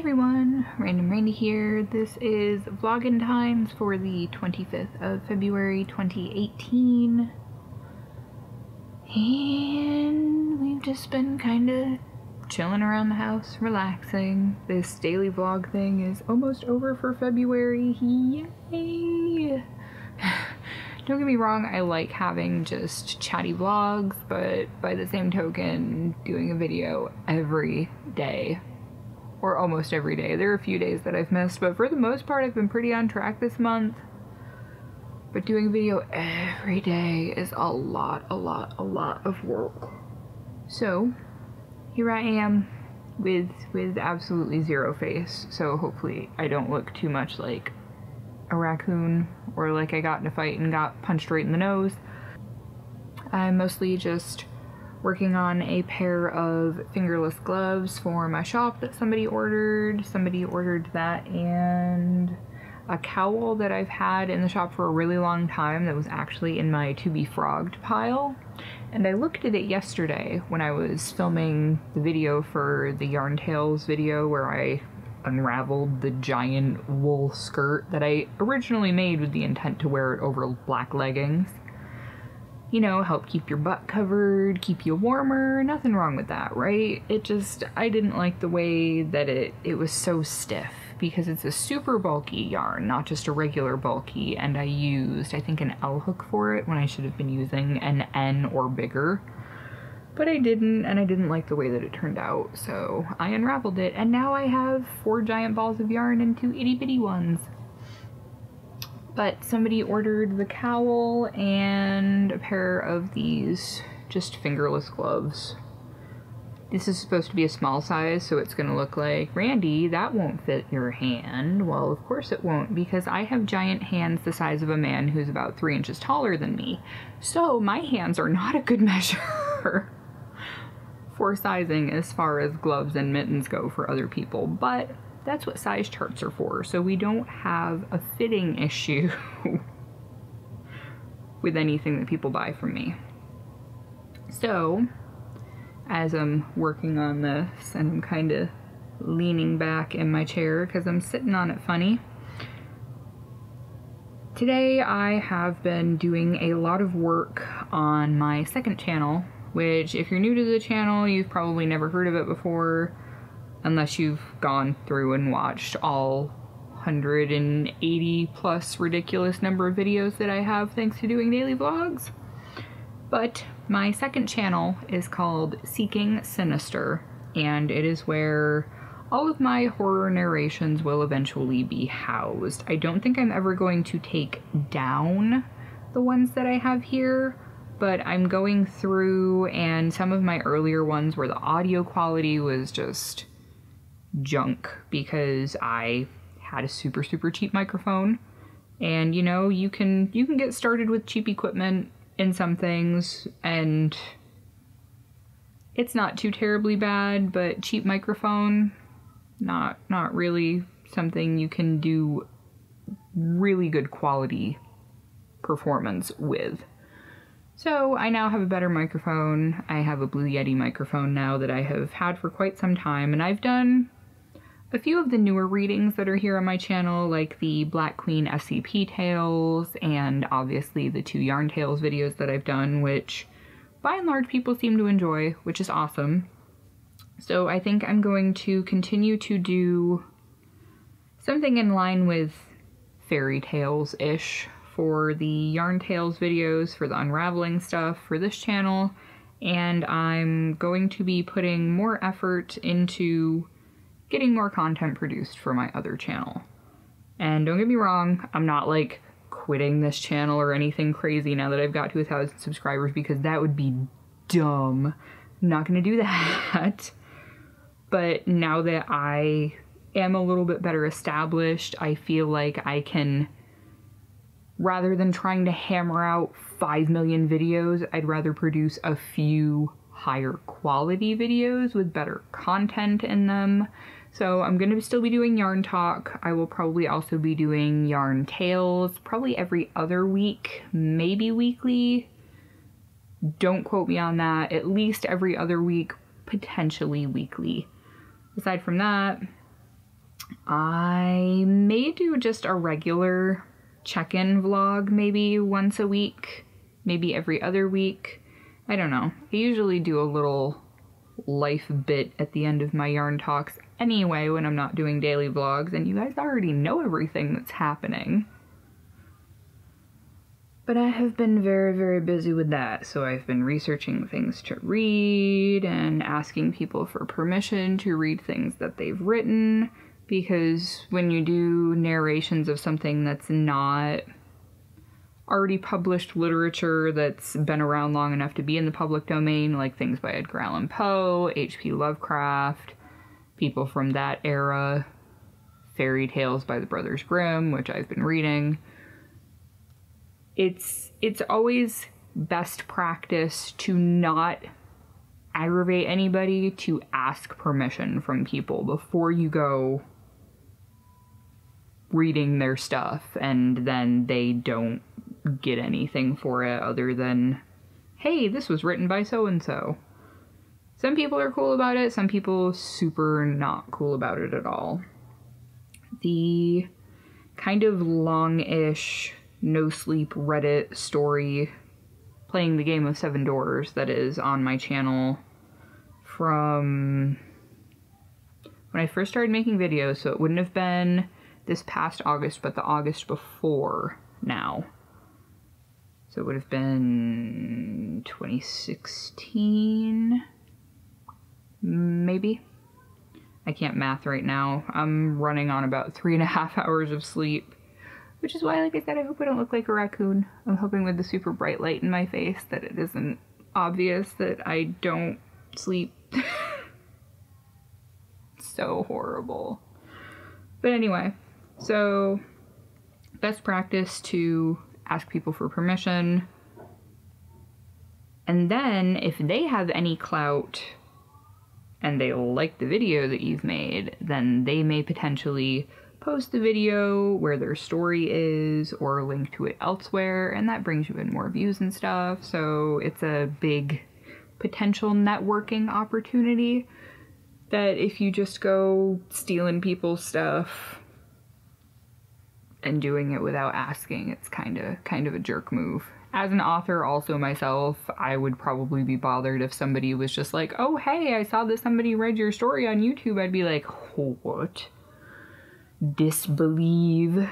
everyone, Random Randy here. This is Vlogentines for the 25th of February 2018. And we've just been kind of chilling around the house, relaxing. This daily vlog thing is almost over for February. Yay! Don't get me wrong, I like having just chatty vlogs, but by the same token, doing a video every day. Or almost every day. There are a few days that I've missed, but for the most part I've been pretty on track this month. But doing a video every day is a lot of work. So here I am with absolutely zero face, so hopefully I don't look too much like a raccoon or like I got in a fight and got punched right in the nose. I'm mostly just working on a pair of fingerless gloves for my shop that somebody ordered. Somebody ordered that and a cowl that I've had in the shop for a really long time that was actually in my to be frogged pile. And I looked at it yesterday when I was filming the video for the Yarn Tales video where I unraveled the giant wool skirt that I originally made with the intent to wear it over black leggings. You know, help keep your butt covered, keep you warmer, nothing wrong with that, right? It just, I didn't like the way that it was so stiff because it's a super bulky yarn, not just a regular bulky, and I used, I think, an L hook for it when I should have been using an N or bigger. But I didn't, and I didn't like the way that it turned out, so I unraveled it, and now I have 4 giant balls of yarn and 2 itty bitty ones. But somebody ordered the cowl and a pair of these just fingerless gloves. This is supposed to be a small size, so it's gonna look like, Randy, that won't fit your hand. Well, of course it won't, because I have giant hands the size of a man who's about 3 inches taller than me. So my hands are not a good measure for sizing as far as gloves and mittens go for other people, but that's what size charts are for, so we don't have a fitting issue with anything that people buy from me. So, as I'm working on this, and I'm kind of leaning back in my chair because I'm sitting on it funny, today I have been doing a lot of work on my second channel, which if you're new to the channel, you've probably never heard of it before, unless you've gone through and watched all 180 plus ridiculous number of videos that I have thanks to doing daily vlogs. But my second channel is called Seeking Sinister, and it is where all of my horror narrations will eventually be housed. I don't think I'm ever going to take down the ones that I have here, but I'm going through, and some of my earlier ones where the audio quality was just junk because I had a super cheap microphone, and you know, you can get started with cheap equipment in some things and it's not too terribly bad, but cheap microphone, not really something you can do really good quality performance with. So I now have a better microphone. I have a Blue Yeti microphone now that I have had for quite some time, and I've done a few of the newer readings that are here on my channel, like the Black Queen SCP tales, and obviously the 2 Yarn Tales videos that I've done, which by and large people seem to enjoy, which is awesome. So I think I'm going to continue to do something in line with fairy tales-ish for the Yarn Tales videos, for the unraveling stuff for this channel, and I'm going to be putting more effort into getting more content produced for my other channel. And don't get me wrong, I'm not like quitting this channel or anything crazy now that I've got to 1,000 subscribers, because that would be dumb. I'm not gonna do that. But now that I am a little bit better established, I feel like I can, rather than trying to hammer out 5 million videos, I'd rather produce a few higher quality videos with better content in them. So I'm going to still be doing Yarn Talk. I will probably also be doing Yarn Tales, probably every other week, maybe weekly. Don't quote me on that. At least every other week, potentially weekly. Aside from that, I may do just a regular check-in vlog maybe once a week, maybe every other week. I don't know. I usually do a little life bit at the end of my yarn talks anyway when I'm not doing daily vlogs, and you guys already know everything that's happening. But I have been very, very busy with that, so I've been researching things to read and asking people for permission to read things that they've written, because when you do narrations of something that's not already published literature that's been around long enough to be in the public domain, like things by Edgar Allan Poe, H.P. Lovecraft, people from that era, fairy tales by the Brothers Grimm, which I've been reading, it's always best practice to not aggravate anybody, to ask permission from people before you go reading their stuff and then they don't get anything for it other than, hey, this was written by so-and-so. Some people are cool about it, some people super not cool about it at all. The kind of long-ish no-sleep Reddit story playing the game of 7 Doors that is on my channel from when I first started making videos, so it wouldn't have been this past August, but the August before now. So it would have been 2016, maybe? I can't math right now. I'm running on about 3.5 hours of sleep, which is why, like I said, I hope I don't look like a raccoon. I'm hoping with the super bright light in my face that it isn't obvious that I don't sleep. So horrible. But anyway, so best practice to ask people for permission. And then if they have any clout and they like the video that you've made, then they may potentially post the video where their story is or link to it elsewhere, and that brings you in more views and stuff. So it's a big potential networking opportunity that if you just go stealing people's stuff and doing it without asking, it's kind of a jerk move. As an author also myself, I would probably be bothered if somebody was just like, oh hey, I saw that somebody read your story on YouTube. I'd be like, what? Disbelieve.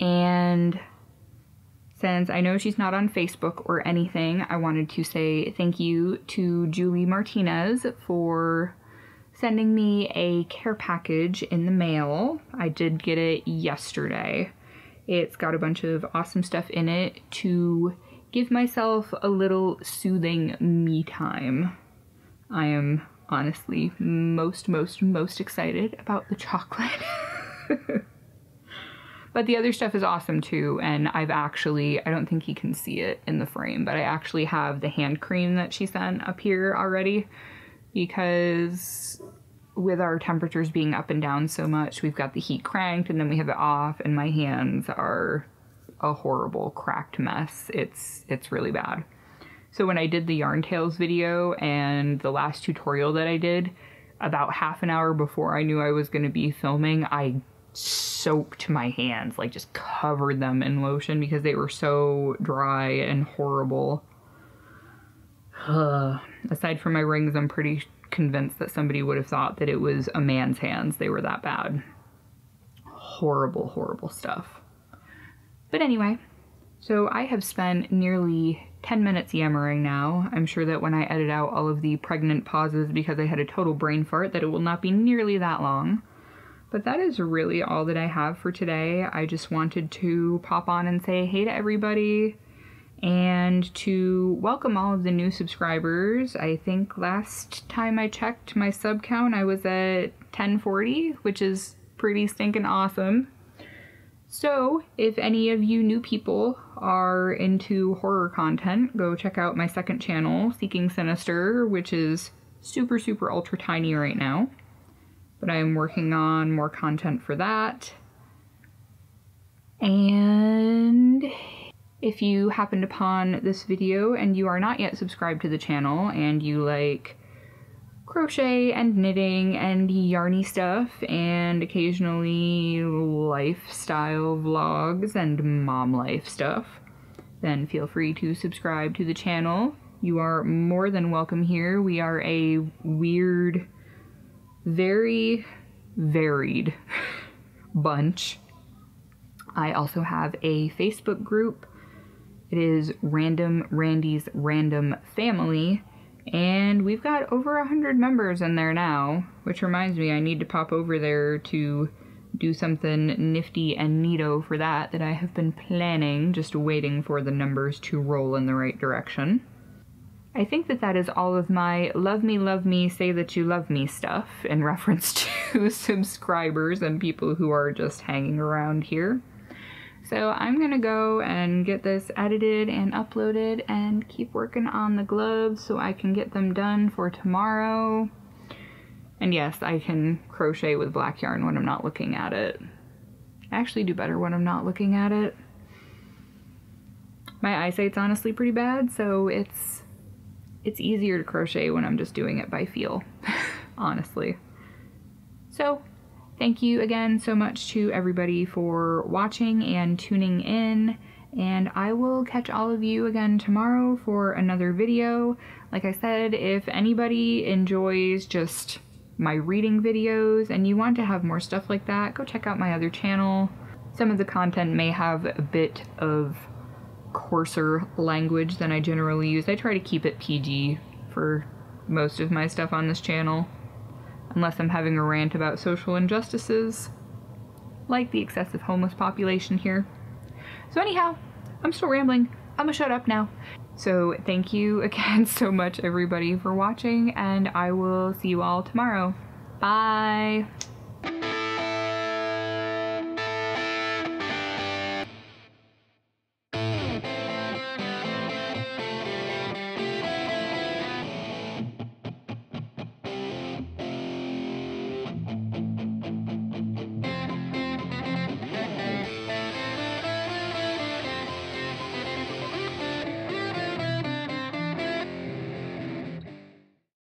And since I know she's not on Facebook or anything, I wanted to say thank you to Julie Martinez for sending me a care package in the mail. I did get it yesterday. It's got a bunch of awesome stuff in it to give myself a little soothing me time. I am honestly most excited about the chocolate. But the other stuff is awesome too, and I've actually, I don't think you can see it in the frame, but I actually have the hand cream that she sent up here already, because with our temperatures being up and down so much, we've got the heat cranked and then we have it off, and my hands are a horrible cracked mess. It's really bad. So when I did the Yarn Tales video and the last tutorial that I did, about half an hour before I knew I was going to be filming, I soaked my hands, like just covered them in lotion because they were so dry and horrible. Aside from my rings, I'm pretty convinced that somebody would have thought that it was a man's hands. They were that bad. Horrible, horrible stuff. But anyway, so I have spent nearly 10 minutes yammering now. I'm sure that when I edit out all of the pregnant pauses because I had a total brain fart, that it will not be nearly that long. But that is really all that I have for today. I just wanted to pop on and say hey to everybody and to welcome all of the new subscribers. I think last time I checked my sub count, I was at 1040, which is pretty stinking awesome. So if any of you new people are into horror content, go check out my second channel, Seeking Sinister, which is super ultra tiny right now. But I am working on more content for that. And if you happened upon this video and you are not yet subscribed to the channel and you like crochet and knitting and yarny stuff, and occasionally lifestyle vlogs and mom life stuff, then feel free to subscribe to the channel. You are more than welcome here. We are a weird, very varied bunch. I also have a Facebook group. It is Random Randy's Random Family, and we've got over 100 members in there now, which reminds me I need to pop over there to do something nifty and neato for that I have been planning, just waiting for the numbers to roll in the right direction. I think that is all of my love me, say that you love me stuff in reference to subscribers and people who are just hanging around here. So I'm gonna go and get this edited and uploaded and keep working on the gloves so I can get them done for tomorrow. And yes, I can crochet with black yarn when I'm not looking at it. I actually do better when I'm not looking at it. My eyesight's honestly pretty bad, so it's easier to crochet when I'm just doing it by feel, honestly. So, thank you again so much to everybody for watching and tuning in, and I will catch all of you again tomorrow for another video. Like I said, if anybody enjoys just my reading videos and you want to have more stuff like that, go check out my other channel. Some of the content may have a bit of coarser language than I generally use. I try to keep it PG for most of my stuff on this channel, unless I'm having a rant about social injustices, like the excessive homeless population here. So anyhow, I'm still rambling. I'm gonna shut up now. So thank you again so much, everybody, for watching, and I will see you all tomorrow. Bye!